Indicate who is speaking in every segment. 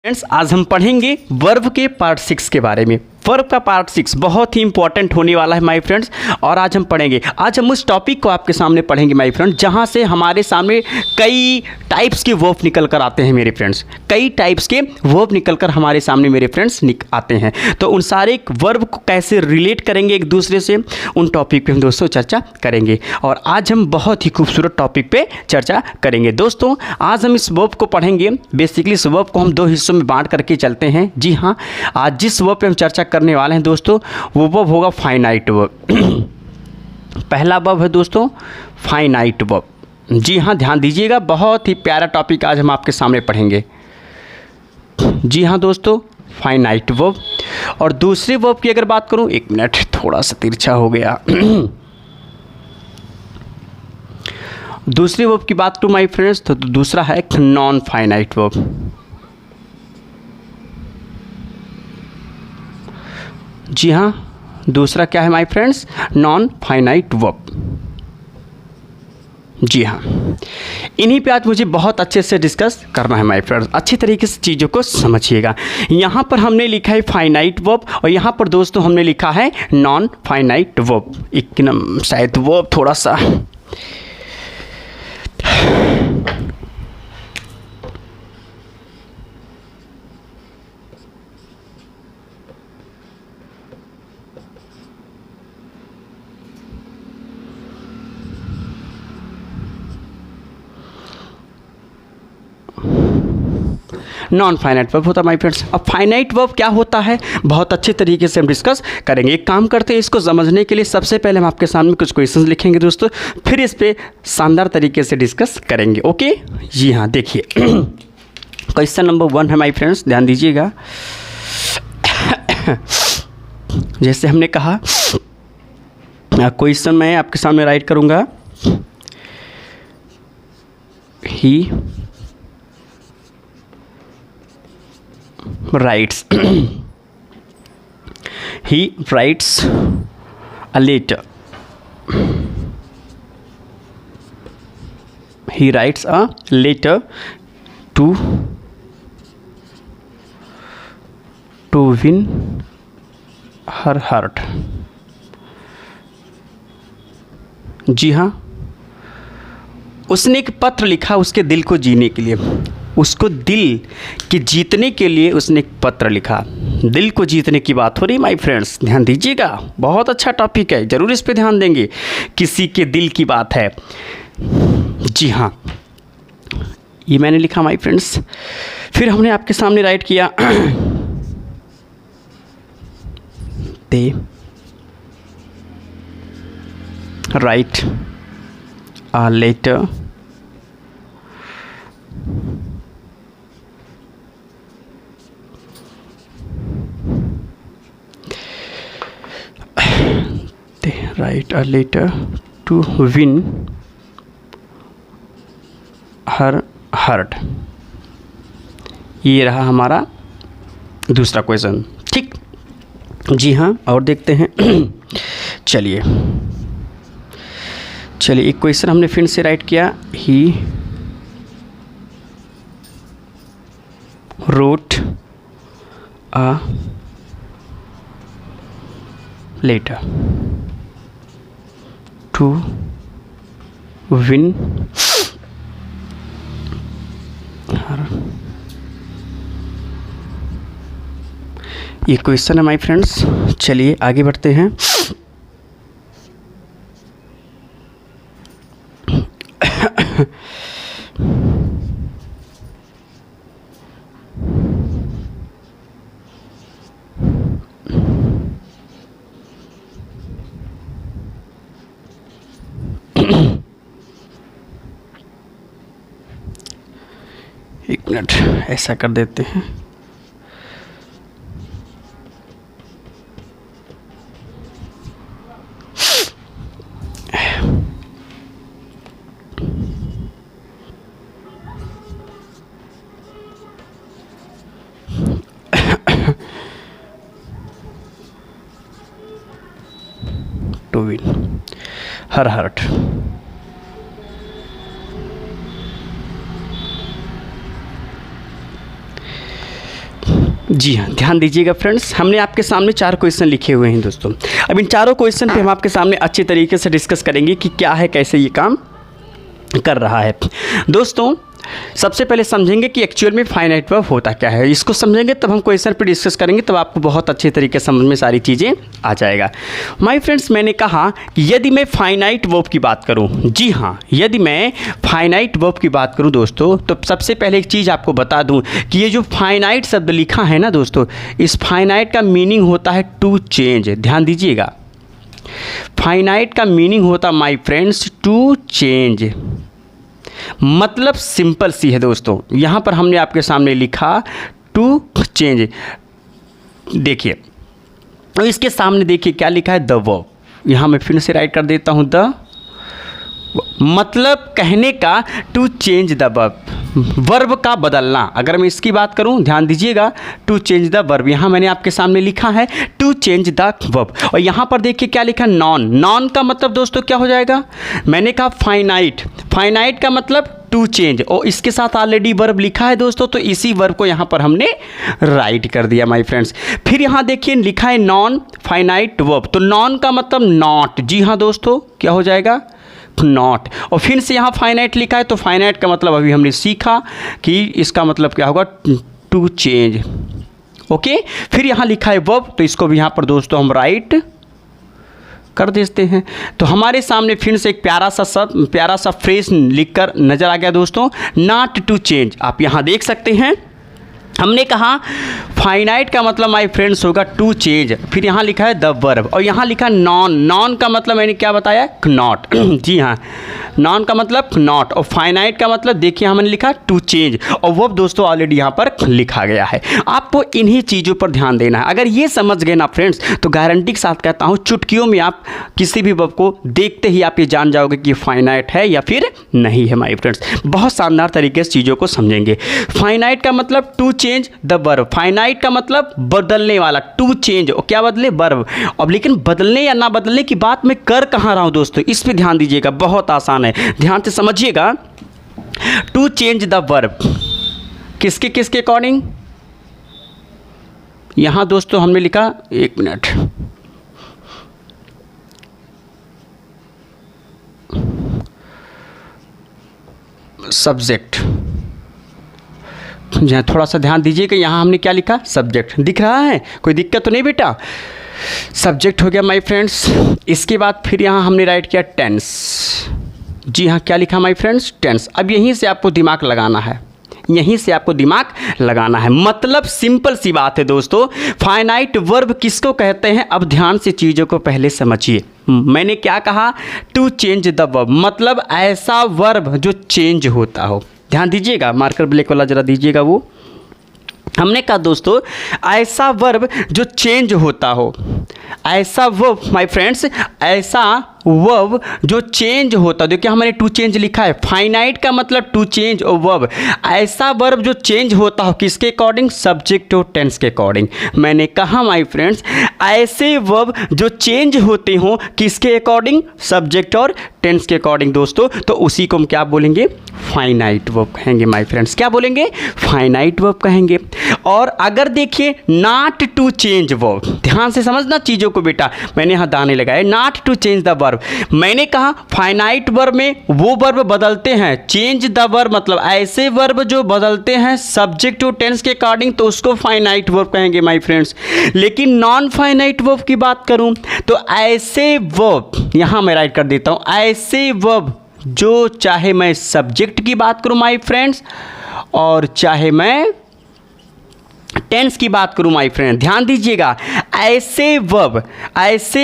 Speaker 1: Friends आज हम पढ़ेंगे वर्ब के पार्ट 6 के बारे में। वर्ब का पार्ट 6 बहुत ही इंपॉर्टेंट होने वाला है माय फ्रेंड्स। और आज हम उस टॉपिक को आपके सामने पढ़ेंगे माय फ्रेंड्स, जहां से हमारे सामने कई टाइप्स के वर्ब निकल कर आते हैं मेरे फ्रेंड्स। कई टाइप्स के वर्ब निकल कर हमारे सामने मेरे फ्रेंड्स आते हैं। तो उन सारे वर्ब को कैसे रिलेट करेंगे एक दूसरे से, उन टॉपिक पे हम दोस्तों चर्चा करेंगे। और आज हम बहुत ही खूबसूरत टॉपिक पे चर्चा करेंगे दोस्तों। आज हम इस वर्ब को पढ़ेंगे। बेसिकली इस वर्ब को हम दो हिस्सों में बांट करके चलते हैं। जी हाँ, आज जिस वर्ब पे हम चर्चा करने वाले हैं दोस्तों, वो वर्ब होगा फाइनाइट वर्ब। पहला वर्ब है दोस्तों फाइनाइट वर्ब। जी हाँ, ध्यान दीजिएगा, बहुत ही प्यारा टॉपिक आज हम आपके सामने पढ़ेंगे। जी हाँ दोस्तों, फाइनाइट वर्ब। और दूसरे वर्ब की अगर बात करूं, एक मिनट, थोड़ा सा तिरछा हो गया। दूसरे वर्ब की बात टू माय फ्रेंड्स, तो दूसरा है नॉन फाइनाइट वर्ब। जी हाँ, दूसरा क्या है my friends, non finite verb. जी हाँ, इन्हीं पे आज मुझे बहुत अच्छे से डिस्कस करना है माय फ्रेंड्स। अच्छी तरीके से चीज़ों को समझिएगा। यहाँ पर हमने लिखा है फाइनाइट वर्ब और यहाँ पर दोस्तों हमने लिखा है नॉन फाइनाइट वर्ब। एकदम शायद वर्ब थोड़ा सा नॉन फाइनाइट वर्ब होता है माय फ्रेंड्स। अब फाइनाइट वर्ब क्या होता है, बहुत अच्छे तरीके से हम डिस्कस करेंगे। एक काम करते हैं, इसको समझने के लिए सबसे पहले हम आपके सामने कुछ क्वेश्चंस लिखेंगे दोस्तों, फिर इस पे शानदार तरीके से डिस्कस करेंगे। ओके, जी हाँ, देखिए क्वेश्चन नंबर 1 है माय फ्रेंड्स, ध्यान दीजिएगा। जैसे हमने कहा, क्वेश्चन मैं आपके सामने राइट करूँगा, ही writes he writes a letter. He writes a letter to win her heart. जी हाँ, उसने एक पत्र लिखा उसके दिल को जीने के लिए। उसको दिल के जीतने के लिए उसने एक पत्र लिखा। दिल को जीतने की बात हो रही माय फ्रेंड्स, ध्यान दीजिएगा, बहुत अच्छा टॉपिक है, ज़रूर इस पे ध्यान देंगे। किसी के दिल की बात है। जी हाँ, ये मैंने लिखा माय फ्रेंड्स। फिर हमने आपके सामने राइट किया, दे right a letter they write a letter to win her heart। ये रहा हमारा दूसरा क्वेश्चन। ठीक, जी हाँ, और देखते हैं। चलिए एक क्वेश्चन हमने फिर से राइट किया, he wrote a letter to win her. ये क्वेश्चन है माय फ्रेंड्स। चलिए आगे बढ़ते हैं। एक मिनट, ऐसा कर देते हैं। To win her heart. जी हाँ, ध्यान दीजिएगा फ्रेंड्स, हमने आपके सामने 4 क्वेश्चन लिखे हुए हैं दोस्तों। अब इन चारों क्वेश्चन पे हम आपके सामने अच्छे तरीके से डिस्कस करेंगे कि क्या है, कैसे ये काम कर रहा है। दोस्तों सबसे पहले समझेंगे कि एक्चुअल में फाइनाइट वर्ब होता क्या है। इसको समझेंगे तब हम क्वेश्चन पे डिस्कस करेंगे, तब आपको बहुत अच्छे तरीके से समझ में सारी चीज़ें आ जाएगा। माय फ्रेंड्स, मैंने कहा कि यदि मैं फाइनाइट वर्ब की बात करूं, जी हाँ, यदि मैं फाइनाइट वर्ब की बात करूं दोस्तों, तो सबसे पहले एक चीज़ आपको बता दूं कि ये जो फाइनाइट शब्द लिखा है ना दोस्तों, इस फाइनाइट का मीनिंग होता है टू चेंज। ध्यान दीजिएगा, फाइनाइट का मीनिंग होता माय फ्रेंड्स टू चेंज। मतलब सिंपल सी है दोस्तों, यहाँ पर हमने आपके सामने लिखा टू चेंज। देखिए, तो इसके सामने देखिए क्या लिखा है, द वर्ब। यहाँ मैं फिर से राइट कर देता हूँ, द मतलब कहने का to change the verb, verb का बदलना। अगर मैं इसकी बात करूं, ध्यान दीजिएगा, टू चेंज द वर्ब, यहाँ मैंने आपके सामने लिखा है टू चेंज द वर्ब। और यहाँ पर देखिए क्या लिखा, नॉन। नॉन का मतलब दोस्तों क्या हो जाएगा, मैंने कहा फाइनाइट, फाइनाइट का मतलब टू चेंज, और इसके साथ ऑलरेडी वर्ब लिखा है दोस्तों, तो इसी वर्ब को यहाँ पर हमने राइट कर दिया माय फ्रेंड्स। फिर यहाँ देखिए लिखा है नॉन फाइनाइट वर्ब, तो नॉन का मतलब नॉट। जी हाँ दोस्तों, क्या हो जाएगा, नॉट। और फिर से यहाँ फाइनाइट लिखा है, तो फाइनाइट का मतलब अभी हमने सीखा कि इसका मतलब क्या होगा, टू चेंज। ओके, फिर यहाँ लिखा है वर्ब, तो इसको भी यहाँ पर दोस्तों हम राइट कर देते हैं। तो हमारे सामने फिर से एक प्यारा सा फ्रेज लिखकर नजर आ गया दोस्तों, नॉट टू चेंज। आप यहाँ देख सकते हैं, हमने कहा फाइनाइट का मतलब माय फ्रेंड्स होगा टू चेंज, फिर यहाँ लिखा है द वर्ब, और यहाँ लिखा नॉन। नॉन का मतलब मैंने क्या बताया, नॉट। जी हाँ, नॉन का मतलब नॉट, और फाइनाइट का मतलब देखिए हमने लिखा टू चेंज, और वर्ब दोस्तों ऑलरेडी यहाँ पर लिखा गया है। आपको इन्हीं चीज़ों पर ध्यान देना है। अगर ये समझ गए ना फ्रेंड्स, तो गारंटी के साथ कहता हूँ चुटकियों में आप किसी भी वर्ब को देखते ही आप ये जान जाओगे कि फाइनाइट है या फिर नहीं है माय फ्रेंड्स। बहुत शानदार तरीके से चीज़ों को समझेंगे। फाइनाइट का मतलब to change the verb, finite का मतलब बदलने वाला, टू चेंज, और क्या बदले, वर्ब। अब लेकिन बदलने या ना बदलने की बात मैं कर कहाँ रहा हूँ दोस्तों, इस पे ध्यान दीजिएगा, बहुत आसान है, ध्यान से समझिएगा। टू चेंज द वर्ब किसके किसके अकॉर्डिंग, यहां दोस्तों हमने लिखा, एक मिनट, सब्जेक्ट। जहाँ थोड़ा सा ध्यान दीजिए कि यहाँ हमने क्या लिखा, सब्जेक्ट। दिख रहा है, कोई दिक्कत तो नहीं बेटा, सब्जेक्ट हो गया माय फ्रेंड्स। इसके बाद फिर यहाँ हमने राइट किया टेंस। जी हाँ, क्या लिखा माय फ्रेंड्स, टेंस। अब यहीं से आपको दिमाग लगाना है, यहीं से आपको दिमाग लगाना है। मतलब सिंपल सी बात है दोस्तों, फाइनाइट वर्ब किसको कहते हैं, अब ध्यान से चीज़ों को पहले समझिए। मैंने क्या कहा, टू चेंज द वर्ब, मतलब ऐसा वर्ब जो चेंज होता हो। ध्यान दीजिएगा, मार्कर ब्लैक वाला जरा दीजिएगा, वो हमने कहा दोस्तों ऐसा वर्ब जो चेंज होता हो, ऐसा वर्ब माय फ्रेंड्स, ऐसा वर्ब जो चेंज होता, देखिए हमारे टू चेंज लिखा है, फाइनाइट का मतलब टू चेंज और वर्ब, ऐसा वर्ब जो चेंज होता हो किसके अकॉर्डिंग, सब्जेक्ट और टेंस के अकॉर्डिंग। मैंने कहा माय फ्रेंड्स ऐसे वर्ब जो चेंज होते हो किसके अकॉर्डिंग, सब्जेक्ट और टेंस के अकॉर्डिंग दोस्तों, तो उसी को हम क्या बोलेंगे, फाइनाइट वर्ब कहेंगे माय फ्रेंड्स। क्या बोलेंगे, फाइनाइट वर्ब कहेंगे। और अगर देखिए नॉट टू चेंज वर्ब, ध्यान से समझना चीज़ों को बेटा, मैंने यहाँ दाने लगाए, not to change the verb. मैंने कहा फाइनाइट वर्ब में वो वर्ब बदलते हैं, चेंज द वर्ब मतलब ऐसे वर्ब जो बदलते हैं सब्जेक्ट टू टेंस के अकॉर्डिंग, तो उसको फाइनाइट वर्ब कहेंगे माय फ्रेंड्स। लेकिन नॉन फाइनाइट वर्ब की बात करूं तो ऐसे वर्ब, यहां मैं राइट कर देता हूं, ऐसे वर्ब जो चाहे मैं सब्जेक्ट की बात करूं माय फ्रेंड्स, और चाहे मैं टेंस की बात करूं माय फ्रेंड, ध्यान दीजिएगा, ऐसे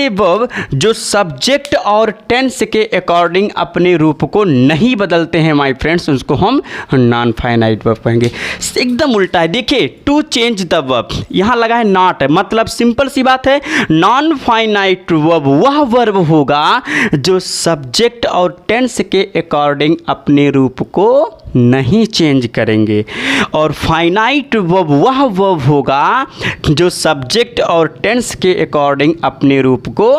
Speaker 1: वर्ब जो सब्जेक्ट और टेंस के अकॉर्डिंग अपने रूप को नहीं बदलते हैं माय फ्रेंड्स, उसको हम नॉन फाइनाइट वर्ब कहेंगे। एकदम उल्टा है, देखिए टू चेंज द वर्ब, यहाँ लगा है नॉट, मतलब सिंपल सी बात है, नॉन फाइनाइट वर्ब वह वर्ब होगा जो सब्जेक्ट और टेंस के अकॉर्डिंग अपने रूप को नहीं चेंज करेंगे, और फाइनाइट वर्ब वह वर्ब होगा जो सब्जेक्ट और टेंस के अकॉर्डिंग अपने रूप को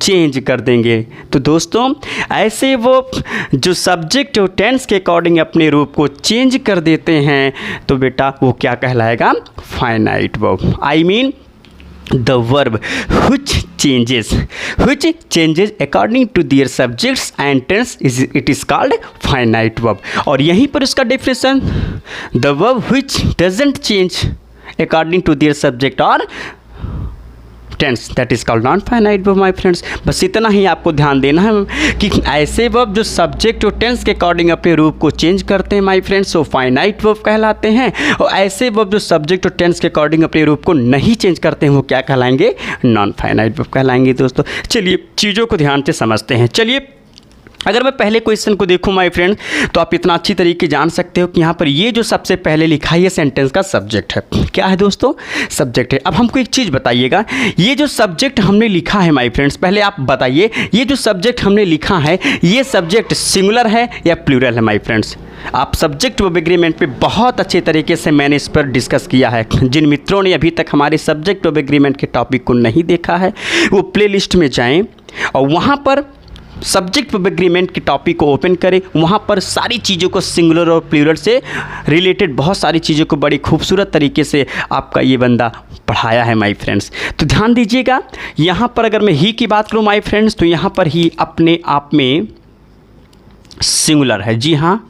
Speaker 1: चेंज कर देंगे। तो दोस्तों ऐसे वो जो सब्जेक्ट और टेंस के अकॉर्डिंग अपने रूप को चेंज कर देते हैं तो बेटा वो क्या कहलाएगा, finite verb. I mean the verb which changes according to their subjects and tense is called finite verb। और यहीं पर उसका definition, the verb which doesn't change according to their subject or tense that is called non finite verb my friends. बस इतना ही आपको ध्यान देना है कि ऐसे वर्ब जो सब्जेक्ट और टेंस के अकॉर्डिंग अपने रूप को चेंज करते हैं माय फ्रेंड्स वो फाइनाइट वर्ब कहलाते हैं, और ऐसे वर्ब जो सब्जेक्ट और टेंस के अकॉर्डिंग अपने रूप को नहीं चेंज करते हैं वो क्या कहलाएंगे, नॉन फाइनाइट वर्ब कहलाएंगे। दोस्तों चलिए चीज़ों को ध्यान से समझते हैं। चलिए अगर मैं पहले क्वेश्चन को देखूं माय फ्रेंड तो आप इतना अच्छी तरीके जान सकते हो कि यहाँ पर ये जो सबसे पहले लिखा है ये सेंटेंस का सब्जेक्ट है। क्या है दोस्तों, सब्जेक्ट है। अब हमको एक चीज़ बताइएगा, ये जो सब्जेक्ट हमने लिखा है माय फ्रेंड्स, पहले आप बताइए ये जो सब्जेक्ट हमने लिखा है ये सब्जेक्ट सिंगुलर है या प्लूरल है माय फ्रेंड्स। आप सब्जेक्ट वर्ब एग्रीमेंट पे बहुत अच्छे तरीके से मैंने इस पर डिस्कस किया है। जिन मित्रों ने अभी तक हमारे सब्जेक्ट वर्ब एग्रीमेंट के टॉपिक को नहीं देखा है वो प्लेलिस्ट में जाएं और वहाँ पर सब्जेक्ट वर्ब एग्रीमेंट के टॉपिक को ओपन करें। वहाँ पर सारी चीज़ों को सिंगुलर और प्लूरल से रिलेटेड बहुत सारी चीज़ों को बड़ी खूबसूरत तरीके से आपका ये बंदा पढ़ाया है माय फ्रेंड्स। तो ध्यान दीजिएगा, यहाँ पर अगर मैं ही की बात करूँ माय फ्रेंड्स तो यहाँ पर ही अपने आप में सिंगुलर है। जी हाँ,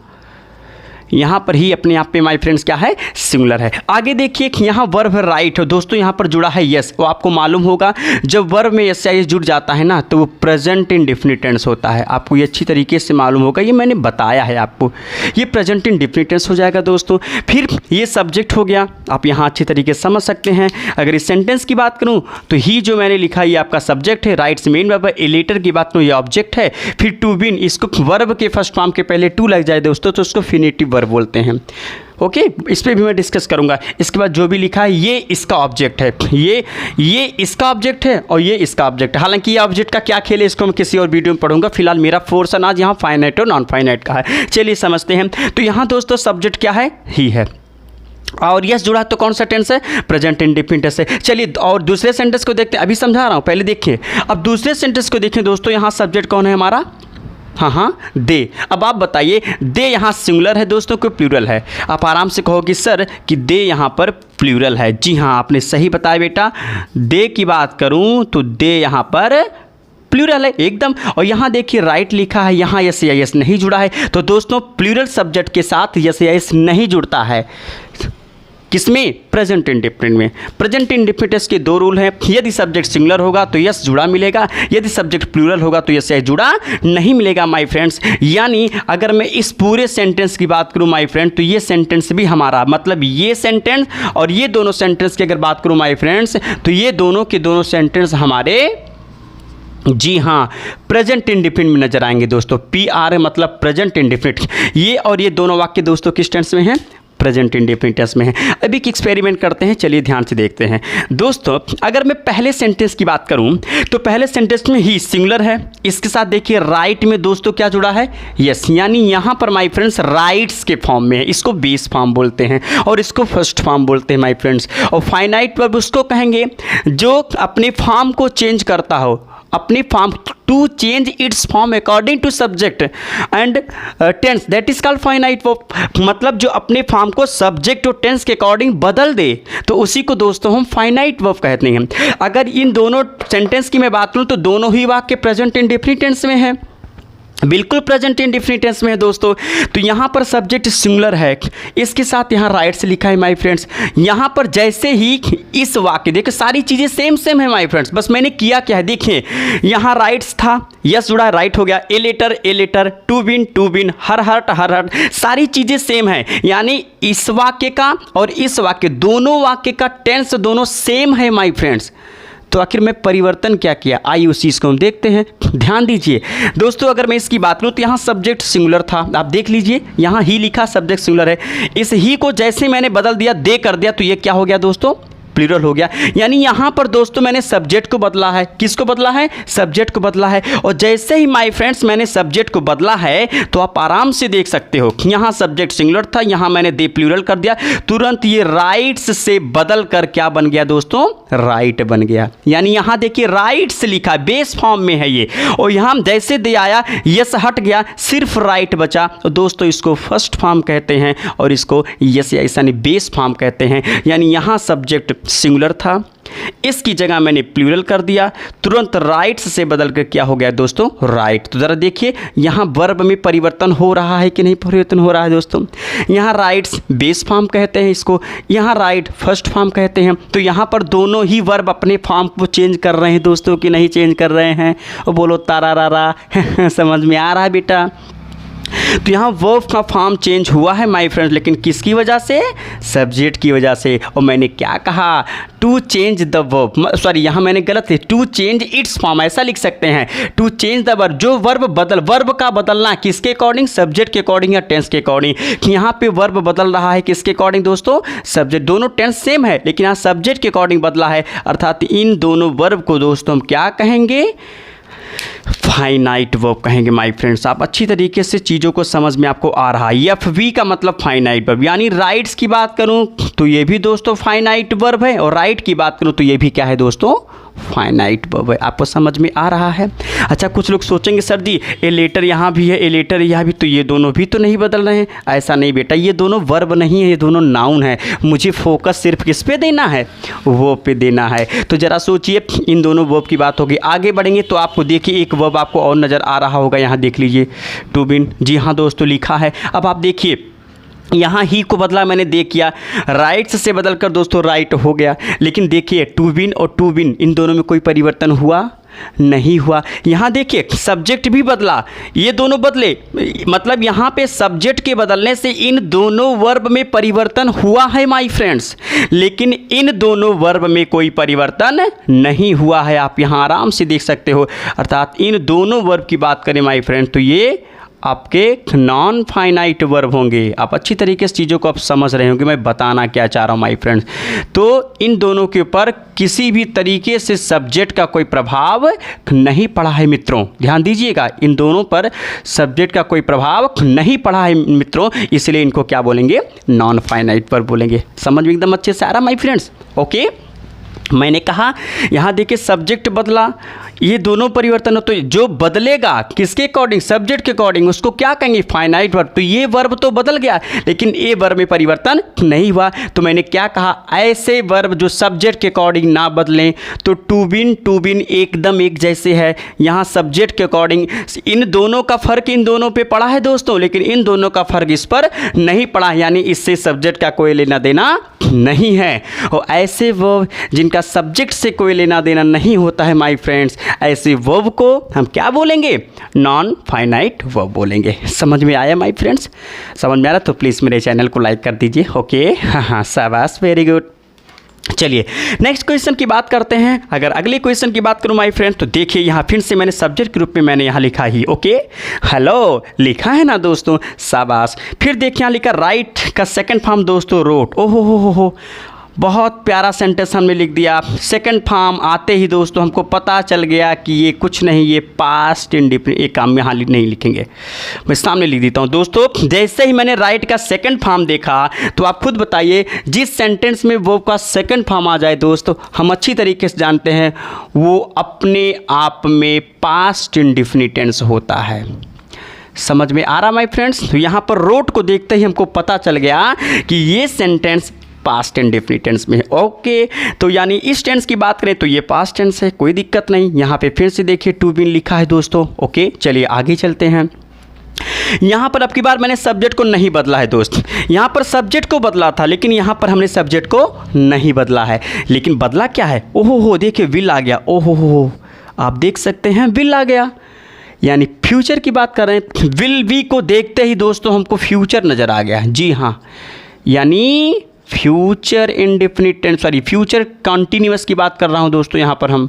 Speaker 1: यहाँ पर ही अपने आप पे माय फ्रेंड्स क्या है, सिंगुलर है। आगे देखिए यहाँ वर्ब राइट है दोस्तों, यहाँ पर जुड़ा है यस। वो आपको मालूम होगा जब वर्ब में यस या यस जुड़ जाता है ना तो वो प्रेजेंट इंडेफिनिट टेंस होता है। आपको ये अच्छी तरीके से मालूम होगा, ये मैंने बताया है आपको, ये प्रेजेंट इंडेफिनिट टेंस हो जाएगा दोस्तों। फिर ये सब्जेक्ट हो गया, आप यहाँ अच्छी तरीके से समझ सकते हैं। अगर इस सेंटेंस की बात करूँ तो ही जो मैंने लिखा ये आपका सब्जेक्ट है, राइट्स मेन वर्ब है। लेटर की बात करूँ ये ऑब्जेक्ट है। फिर टू बीन, इसको वर्ब के फर्स्ट फॉर्म के पहले टू लग जाए दोस्तों तो उसको फिनिटिव वर्ब बोलते हैं। ओके, इस पर भी मैं डिस्कस करूंगा। इसके बाद जो भी लिखा है ये इसका ऑब्जेक्ट है, ये इसका ऑब्जेक्ट है और ये इसका ऑब्जेक्ट है। हालांकि ये ऑब्जेक्ट का क्या खेल है इसको मैं किसी और वीडियो में पढ़ूंगा। फिलहाल मेरा फोर्सन आज यहाँ फाइनाइट और नॉन फाइनाइट का है। चलिए समझते हैं। तो यहाँ दोस्तों सब्जेक्ट क्या है, ही है और यस जुड़ा तो कौन सा टेंस है, प्रेजेंट इंडेफिनिट टेंस है। चलिए और दूसरे सेंटेंस को देखते हैं, अभी समझा रहा हूँ, पहले देखिए। अब दूसरे सेंटेंस को देखें दोस्तों, यहाँ सब्जेक्ट कौन है हमारा, हाँ दे। अब आप बताइए दे यहाँ सिंगुलर है दोस्तों कोई प्लूरल है। आप आराम से कहोगे सर कि दे यहाँ पर प्लूरल है। जी हाँ, आपने सही बताया बेटा। दे की बात करूँ तो दे यहाँ पर प्लूरल है एकदम। और यहाँ देखिए राइट लिखा है, यहाँ यस या यस नहीं जुड़ा है। तो दोस्तों प्लूरल सब्जेक्ट के साथ यस या यस नहीं जुड़ता है। किसमें, प्रेजेंट इंडेफिनिट में। प्रेजेंट इंडेफिनिट के दो रूल हैं, यदि सब्जेक्ट सिंगुलर होगा तो यस जुड़ा मिलेगा, यदि सब्जेक्ट प्लूरल होगा तो यस जुड़ा नहीं मिलेगा माय फ्रेंड्स। यानी अगर मैं इस पूरे सेंटेंस की बात करूं माय फ्रेंड तो ये सेंटेंस भी हमारा, मतलब ये सेंटेंस और ये दोनों सेंटेंस की अगर बात करूं माय फ्रेंड्स तो ये दोनों के दोनों सेंटेंस हमारे, जी हाँ, प्रेजेंट इंडेफिनिट में नजर आएंगे दोस्तों। PR मतलब प्रेजेंट इंडेफिनिट। ये और ये दोनों वाक्य दोस्तों किस टेंस में हैं, प्रेजेंट इंडेफिनिट टेंस में है। अभी एक एक्सपेरिमेंट करते हैं, चलिए ध्यान से देखते हैं दोस्तों। अगर मैं पहले सेंटेंस की बात करूं तो पहले सेंटेंस में ही सिंगुलर है, इसके साथ देखिए राइट में दोस्तों क्या जुड़ा है, यस। यानी यहां पर माय फ्रेंड्स राइट्स के फॉर्म में है, इसको बेस फॉर्म बोलते हैं और इसको फर्स्ट फॉर्म बोलते हैं माय फ्रेंड्स। और फाइनाइट वर्ब उसको कहेंगे जो अपने फॉर्म को चेंज करता हो, अपनी form to change its form according to subject and tense, that is called finite verb. मतलब जो अपने फॉर्म को सब्जेक्ट और टेंस के अकॉर्डिंग बदल दे तो उसी को दोस्तों हम फाइनाइट वर्ब कहते हैं। अगर इन दोनों सेंटेंस की मैं बात करूं तो दोनों ही वाक्य प्रेजेंट इंडेफिनिट टेंस में है, बिल्कुल प्रेजेंट इंडेफिनिट टेंस में है दोस्तों। तो यहाँ पर सब्जेक्ट सिंगुलर है, इसके साथ यहाँ राइट से लिखा है माय फ्रेंड्स। यहाँ पर जैसे ही इस वाक्य देखिए सारी चीज़ें सेम है माय फ्रेंड्स, बस मैंने किया क्या है देखिए, यहाँ राइट्स था, यस जुड़ा राइट हो गया, a letter, to bin, her hurt, सारी चीज़ें सेम है। यानी इस वाक्य का और इस वाक्य दोनों वाक्य का टेंस दोनों सेम है माय फ्रेंड्स। तो आखिर में परिवर्तन क्या किया, आइए उस चीज़ को हम देखते हैं। ध्यान दीजिए दोस्तों, अगर मैं इसकी बात करूँ तो यहाँ सब्जेक्ट सिंगुलर था, आप देख लीजिए यहाँ ही लिखा सब्जेक्ट सिंगुलर है। इस ही को जैसे मैंने बदल दिया, दे कर दिया, तो ये क्या हो गया दोस्तों, प्लूरल हो गया। यानी यहाँ पर दोस्तों मैंने सब्जेक्ट को बदला है। किसको बदला है? सब्जेक्ट को बदला है। और जैसे ही माय फ्रेंड्स मैंने सब्जेक्ट को बदला है तो आप आराम से देख सकते हो, यहाँ सब्जेक्ट सिंगुलर था, यहाँ मैंने दे प्लूरल कर दिया, तुरंत ये राइट्स से बदल कर क्या बन गया दोस्तों? राइट बन गया। यानी यहाँ देखिए राइट्स लिखा है, बेस फॉर्म में है ये, और यहाँ जैसे दे आया यस हट गया, सिर्फ राइट बचा। तो दोस्तों इसको फर्स्ट फॉर्म कहते हैं और इसको यस ऐसा नहीं बेस फॉर्म कहते हैं। यानी यहाँ सब्जेक्ट सिंगुलर था, इसकी जगह मैंने प्लूरल कर दिया, तुरंत राइट्स से बदल कर क्या हो गया दोस्तों? राइट। तो ज़रा देखिए यहाँ वर्ब में परिवर्तन हो रहा है कि नहीं परिवर्तन हो रहा है दोस्तों? यहाँ राइट्स बेस फॉर्म कहते हैं इसको, यहाँ राइट फर्स्ट फॉर्म कहते हैं। तो यहाँ पर दोनों ही वर्ब अपने फॉर्म को चेंज कर रहे हैं दोस्तों कि नहीं चेंज कर रहे हैं? और बोलो तारा रा रा समझ में आ रहा है बेटा? तो यहाँ वर्ब का फॉर्म चेंज हुआ है माय फ्रेंड्स, लेकिन किसकी वजह से? सब्जेक्ट की वजह से। और मैंने क्या कहा? To change the verb, sorry यहाँ मैंने गलत है, टू चेंज इट्स फॉर्म ऐसा लिख सकते हैं। टू चेंज द वर्ब, जो वर्ब वर्ब का बदलना किसके अकॉर्डिंग? सब्जेक्ट के अकॉर्डिंग या टेंस के अकॉर्डिंग। यहाँ पे वर्ब बदल रहा है किसके अकॉर्डिंग दोस्तों? सब्जेक्ट। दोनों टेंस सेम है लेकिन यहाँ सब्जेक्ट के अकॉर्डिंग बदला है, अर्थात इन दोनों वर्ब को दोस्तों हम क्या कहेंगे? फाइनाइट वर्ब कहेंगे माय फ्रेंड्स। आप अच्छी तरीके से चीज़ों को समझ में आपको आ रहा है। एफवी का मतलब फाइनाइट वर्ब, यानी राइट्स की बात करूं तो ये भी दोस्तों फाइनाइट वर्ब है, और राइट की बात करूं तो ये भी क्या है दोस्तों? फाइनाइट वर्ब है। आपको समझ में आ रहा है? अच्छा, कुछ लोग सोचेंगे सर जी ए लेटर यहाँ भी है, ए लेटर यहाँ भी, तो ये दोनों भी तो नहीं बदल रहे हैं। ऐसा नहीं बेटा, ये दोनों वर्ब नहीं है, ये दोनों नाउन है। मुझे फोकस सिर्फ किस पे देना है? वर्ब पे देना है। तो ज़रा सोचिए, इन दोनों वर्ब की बात होगी। आगे बढ़ेंगे तो आपको देखिए एक वर्ब आपको और नज़र आ रहा होगा, यहाँ देख लीजिए, टू बीन। जी हाँ दोस्तों लिखा है। अब आप देखिए यहाँ ही को बदला मैंने दे किया, राइट्स से बदल कर दोस्तों राइट हो गया। लेकिन देखिए टू बिन और टू बिन इन दोनों में कोई परिवर्तन हुआ नहीं हुआ। यहाँ देखिए सब्जेक्ट भी बदला, ये दोनों बदले, मतलब यहाँ पे सब्जेक्ट के बदलने से इन दोनों वर्ब में परिवर्तन हुआ है माय फ्रेंड्स, लेकिन इन दोनों वर्ब में कोई परिवर्तन नहीं हुआ है। आप यहाँ आराम से देख सकते हो। अर्थात इन दोनों वर्ब की बात करें माय फ्रेंड्स तो ये आपके नॉन फाइनाइट वर्ब होंगे। आप अच्छी तरीके से चीज़ों को आप समझ रहे होंगे मैं बताना क्या चाह रहा हूँ माय फ्रेंड्स। तो इन दोनों के ऊपर किसी भी तरीके से सब्जेक्ट का कोई प्रभाव नहीं पड़ा है मित्रों, ध्यान दीजिएगा। इन दोनों पर सब्जेक्ट का कोई प्रभाव नहीं पड़ा है मित्रों, इसलिए इनको क्या बोलेंगे? नॉन फाइनाइट वर्ब बोलेंगे। समझ में एकदम अच्छे से आ रहा माय फ्रेंड्स? ओके, मैंने कहा यहाँ देखिए सब्जेक्ट बदला, ये दोनों परिवर्तन हो, तो जो बदलेगा किसके अकॉर्डिंग? सब्जेक्ट के अकॉर्डिंग, उसको क्या कहेंगे? Finite verb. तो ये वर्ब तो बदल गया लेकिन ये वर्ब में परिवर्तन नहीं हुआ। तो मैंने क्या कहा? ऐसे वर्ब जो सब्जेक्ट के अकॉर्डिंग ना बदलें, तो टू बिन एकदम एक जैसे है। यहाँ सब्जेक्ट के अकॉर्डिंग इन दोनों का फर्क इन दोनों पे पड़ा है दोस्तों, लेकिन इन दोनों का फर्क इस पर नहीं पड़ा, यानी इससे सब्जेक्ट का कोई लेना देना नहीं है। और ऐसे वर्ब जिनका सब्जेक्ट से कोई लेना देना नहीं होता है माय फ्रेंड्स, ऐसे वर्ब को हम क्या बोलेंगे? नॉन फाइनाइट वर्ब बोलेंगे। समझ में आया माय फ्रेंड्स? समझ में आ रहा तो प्लीज़ मेरे चैनल को लाइक कर दीजिए। ओके, हाँ शाबाश, वेरी गुड। चलिए नेक्स्ट क्वेश्चन की बात करते हैं। अगर अगले क्वेश्चन की बात करूं माय फ्रेंड तो देखिए यहाँ फिर से मैंने सब्जेक्ट के रूप में मैंने यहाँ लिखा ही ओके हेलो लिखा है ना दोस्तों, शाबाश। फिर देखिए यहाँ लिखा राइट का सेकंड फॉर्म दोस्तों रोट। ओहो हो, बहुत प्यारा सेंटेंस हमने लिख दिया। सेकंड फॉर्म आते ही दोस्तों हमको पता चल गया कि ये कुछ नहीं, ये पास्ट इंडिफिनिट, एक काम यहाँ नहीं लिखेंगे, मैं सामने लिख देता हूँ दोस्तों। जैसे ही मैंने राइट का सेकंड फॉर्म देखा तो आप खुद बताइए, जिस सेंटेंस में वर्ब का सेकंड फॉर्म आ जाए दोस्तों, हम अच्छी तरीके से जानते हैं वो अपने आप में पास्ट इंडिफिनिट टेंस होता है। समझ में आ रहा माय फ्रेंड्स? तो यहाँ पर रोट को देखते ही हमको पता चल गया कि ये सेंटेंस पास्ट इंडेफिनिट टेंस में है। ओके, तो यानी इस टेंस की बात करें तो ये पास्ट टेंस है, कोई दिक्कत नहीं। यहाँ पे फिर से देखिए टू बीन लिखा है दोस्तों। ओके, चलिए आगे चलते हैं। यहाँ पर अब की बार मैंने सब्जेक्ट को नहीं बदला है दोस्त, यहाँ पर सब्जेक्ट को बदला था लेकिन यहाँ पर हमने सब्जेक्ट को नहीं बदला है। लेकिन बदला क्या है? ओहो हो, देखिए विल आ गया। ओहो हो, आप देख सकते हैं विल आ गया, यानी फ्यूचर की बात कर रहे हैं। विल बी को देखते ही दोस्तों हमको फ्यूचर नज़र आ गया। जी हाँ, यानी future indefinite tense, sorry future continuous की बात कर रहा हूँ दोस्तों। यहाँ पर हम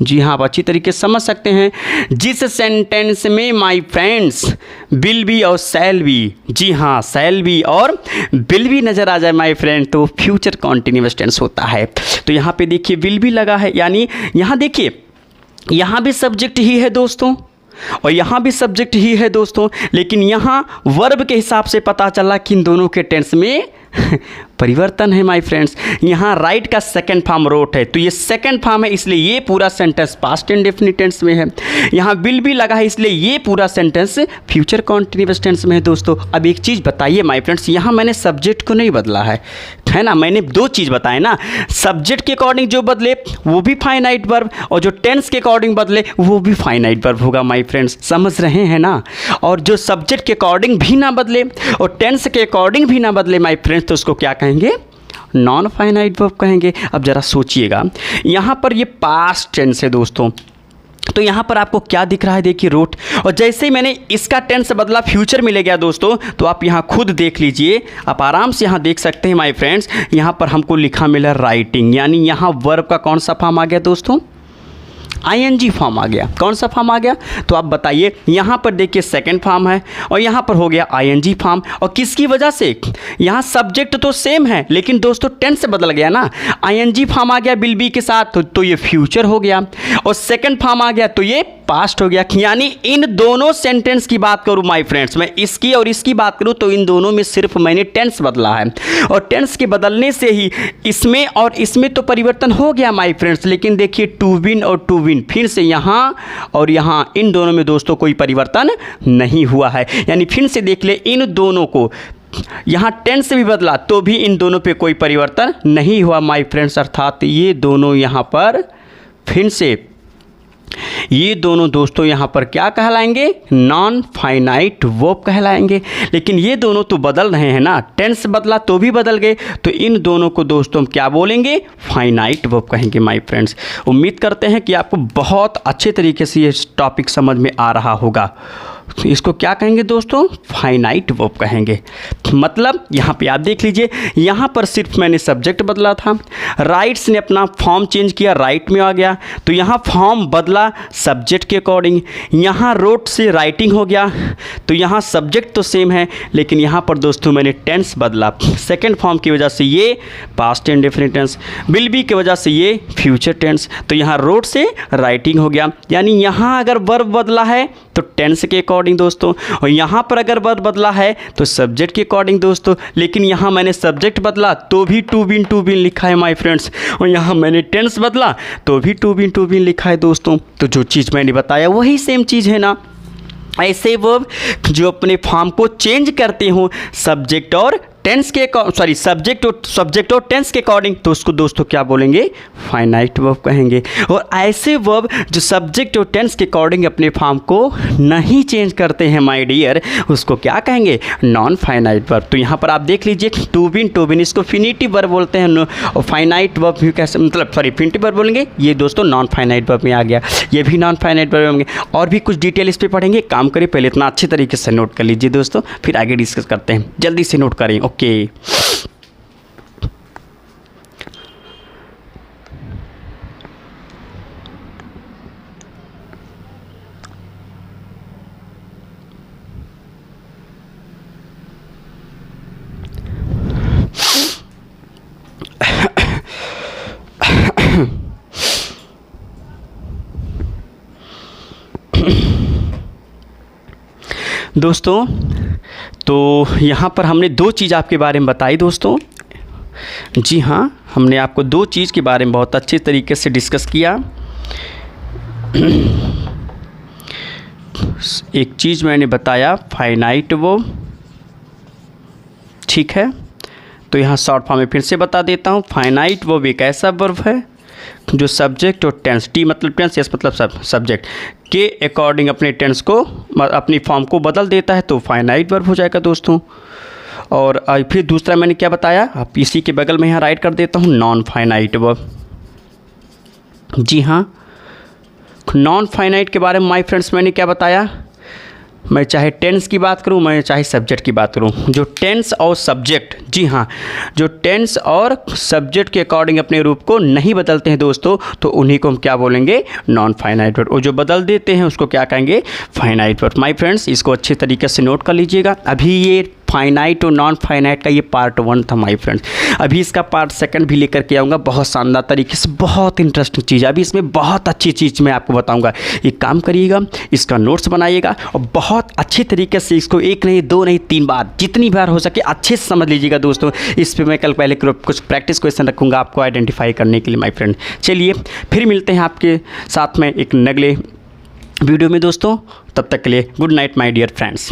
Speaker 1: जी हाँ, आप अच्छी तरीके से समझ सकते हैं। जिस सेंटेंस में माय फ्रेंड्स विल बी और शैल बी, जी हाँ, शैल बी और विल बी नज़र आ जाए माय फ्रेंड, तो फ्यूचर कॉन्टिन्यूअस टेंस होता है। तो यहाँ पे देखिए विल बी लगा है, यानी यहाँ देखिए यहाँ भी सब्जेक्ट ही है दोस्तों और यहाँ भी सब्जेक्ट ही है दोस्तों, लेकिन यहाँ वर्ब के हिसाब से पता चला कि इन दोनों के टेंस में परिवर्तन है माय फ्रेंड्स। यहाँ राइट का सेकंड फॉर्म रोट है, तो ये सेकंड फॉर्म है, इसलिए ये पूरा सेंटेंस पास्ट इंडेफिनिट टेंस में है। यहाँ विल भी लगा है, इसलिए ये पूरा सेंटेंस फ्यूचर कॉन्टिन्यूअस टेंस में है दोस्तों। अब एक चीज़ बताइए माय फ्रेंड्स, यहाँ मैंने सब्जेक्ट को नहीं बदला है ना, मैंने दो चीज़ बताए ना, सब्जेक्ट के अकॉर्डिंग जो बदले वो भी फाइनाइट वर्ब और जो टेंस के अकॉर्डिंग बदले वो भी फाइनाइट वर्ब होगा माय फ्रेंड्स, समझ रहे हैं ना। और जो सब्जेक्ट के अकॉर्डिंग भी ना बदले और टेंस के अकॉर्डिंग भी ना बदले माय फ्रेंड्स, तो उसको क्या कहेंगे, नॉन फाइनाइट वर्ब कहेंगे। अब जरा सोचिएगा, यहाँ पर ये पास्ट टेंस है दोस्तों, तो यहाँ पर आपको क्या दिख रहा है, देखिए रोट, और जैसे ही मैंने इसका टेंस बदला फ्यूचर में ले गया दोस्तों, तो आप यहाँ खुद देख लीजिए, आप आराम से यहाँ देख सकते हैं माय फ्रेंड्स, यहाँ पर हमको लिखा मिला राइटिंग, यानी यहाँ वर्ब का कौन सा फॉर्म आ गया दोस्तों, आईएनजी फॉर्म आ गया। कौन सा फॉर्म आ गया, तो आप बताइए। यहाँ पर देखिए सेकंड फॉर्म है और यहाँ पर हो गया आईएनजी फॉर्म, और किसकी वजह से, यहाँ सब्जेक्ट तो सेम है लेकिन दोस्तों टेंस बदल गया ना, आईएनजी फॉर्म आ गया विल बी के साथ, तो ये फ्यूचर हो गया, और सेकंड फॉर्म आ गया तो ये पास्ट हो गया। यानी इन दोनों सेंटेंस की बात करूं माय फ्रेंड्स, मैं इसकी और इसकी बात करूं तो इन दोनों में सिर्फ मैंने टेंस बदला है, और टेंस के बदलने से ही इसमें और इसमें तो परिवर्तन हो गया माय फ्रेंड्स, लेकिन देखिए टू विन और टू विन फिर से यहाँ और यहाँ, इन दोनों में दोस्तों कोई परिवर्तन नहीं हुआ है। यानी फिर से देख ले, इन दोनों को यहाँ टेंस से भी बदला तो भी इन दोनों पे कोई परिवर्तन नहीं हुआ माय फ्रेंड्स, अर्थात ये दोनों यहाँ पर फिर से ये दोनों दोस्तों यहाँ पर क्या कहलाएंगे, नॉन फाइनाइट वर्ब कहलाएंगे। लेकिन ये दोनों तो बदल रहे हैं ना, टेंस बदला तो भी बदल गए, तो इन दोनों को दोस्तों हम क्या बोलेंगे, फाइनाइट वर्ब कहेंगे माय फ्रेंड्स। उम्मीद करते हैं कि आपको बहुत अच्छे तरीके से ये टॉपिक समझ में आ रहा होगा। इसको क्या कहेंगे दोस्तों, फाइनाइट वर्ब कहेंगे। मतलब यहाँ पे आप देख लीजिए, यहाँ पर सिर्फ मैंने सब्जेक्ट बदला था, राइट्स ने अपना फॉर्म चेंज किया, राइट में आ गया, तो यहाँ फॉर्म बदला सब्जेक्ट के अकॉर्डिंग, यहाँ रोट से राइटिंग हो गया, तो यहाँ सब्जेक्ट तो सेम है लेकिन यहाँ पर दोस्तों मैंने टेंस बदला, सेकेंड फॉर्म की वजह से ये past indefinite tense, will be की वजह से ये फ्यूचर टेंस, तो यहाँ रोट से राइटिंग हो गया। यानी यहाँ अगर वर्ब बदला है तो टेंस के अकॉर्डिंग दोस्तों, और यहाँ पर अगर वर्ब बदला है तो सब्जेक्ट के अकॉर्डिंग दोस्तों, लेकिन यहाँ मैंने सब्जेक्ट बदला तो भी टू बिन लिखा है माय फ्रेंड्स, और यहाँ मैंने टेंस बदला तो भी टू बिन लिखा है दोस्तों। तो जो चीज़ मैंने बताया वही सेम चीज़ है ना। ऐसे वर्ब जो अपने फॉर्म को चेंज करते हो सब्जेक्ट और टेंस के सब्जेक्ट और टेंस के अकॉर्डिंग, तो उसको दोस्तों क्या बोलेंगे, फाइनाइट वर्ब कहेंगे। और ऐसे वर्ब जो सब्जेक्ट और टेंस के अकॉर्डिंग अपने फॉर्म को नहीं चेंज करते हैं माय डियर, उसको क्या कहेंगे, नॉन फाइनाइट वर्ब। तो यहाँ पर आप देख लीजिए, टू बिन इसको फिनिटिव वर्ब बोलते हैं, और फाइनाइट वर्ब भी कैसे, मतलब फिनिटिव वर्ब बोलेंगे, ये दोस्तों नॉन फाइनाइट वर्ब में आ गया, ये भी नॉन फाइनाइट वर्ब होंगे। और भी कुछ डिटेल इस पर पढ़ेंगे, काम करिए, पहले इतना अच्छे तरीके से नोट कर लीजिए दोस्तों, फिर आगे डिस्कस करते हैं, जल्दी से नोट करें। ओके, दोस्तों तो यहाँ पर हमने दो चीज़ आपके बारे में बताई दोस्तों। जी हाँ, हमने आपको दो चीज़ के बारे में बहुत अच्छे तरीके से डिस्कस किया। एक चीज़ मैंने बताया फाइनाइट वर्ब, ठीक है, तो यहाँ शॉर्ट फॉर्म में फिर से बता देता हूँ। फाइनाइट वर्ब एक ऐसा वर्ब है जो सब्जेक्ट और टेंस, टी मतलब टेंस, एस मतलब सब्जेक्ट के अकॉर्डिंग अपने टेंस को, अपनी फॉर्म को बदल देता है, तो फाइनाइट वर्ब हो जाएगा दोस्तों। और फिर दूसरा मैंने क्या बताया, आप इसी के बगल में यहाँ राइट कर देता हूँ, नॉन फाइनाइट वर्ब। जी हाँ, नॉन फाइनाइट के बारे में माय फ्रेंड्स मैंने क्या बताया, मैं चाहे टेंस की बात करूं, मैं चाहे सब्जेक्ट की बात करूं, जो टेंस और सब्जेक्ट, जी हाँ, जो टेंस और सब्जेक्ट के अकॉर्डिंग अपने रूप को नहीं बदलते हैं दोस्तों, तो उन्हीं को हम क्या बोलेंगे, नॉन फाइनाइट वर्ड। और जो बदल देते हैं उसको क्या कहेंगे, फाइनाइट वर्ड। माय फ्रेंड्स, इसको अच्छे तरीके से नोट कर लीजिएगा। अभी ये फाइनाइट और नॉन फाइनाइट का ये पार्ट 1 था माय फ्रेंड्स। अभी इसका पार्ट 2 भी लेकर के आऊँगा बहुत शानदार तरीके से, बहुत इंटरेस्टिंग चीज़ है। अभी इसमें बहुत अच्छी चीज़ मैं आपको बताऊँगा। एक काम करिएगा, इसका नोट्स बनाइएगा और बहुत अच्छी तरीके से इसको 1 नहीं 2 नहीं 3 बार, जितनी बार हो सके अच्छे से समझ लीजिएगा दोस्तों। इस पर मैं कल पहले कुछ प्रैक्टिस क्वेश्चन रखूँगा आपको आइडेंटिफाई करने के लिए माय फ्रेंड। चलिए फिर मिलते हैं आपके साथ में एक अगले वीडियो में दोस्तों। तब तक के लिए good night my dear friends.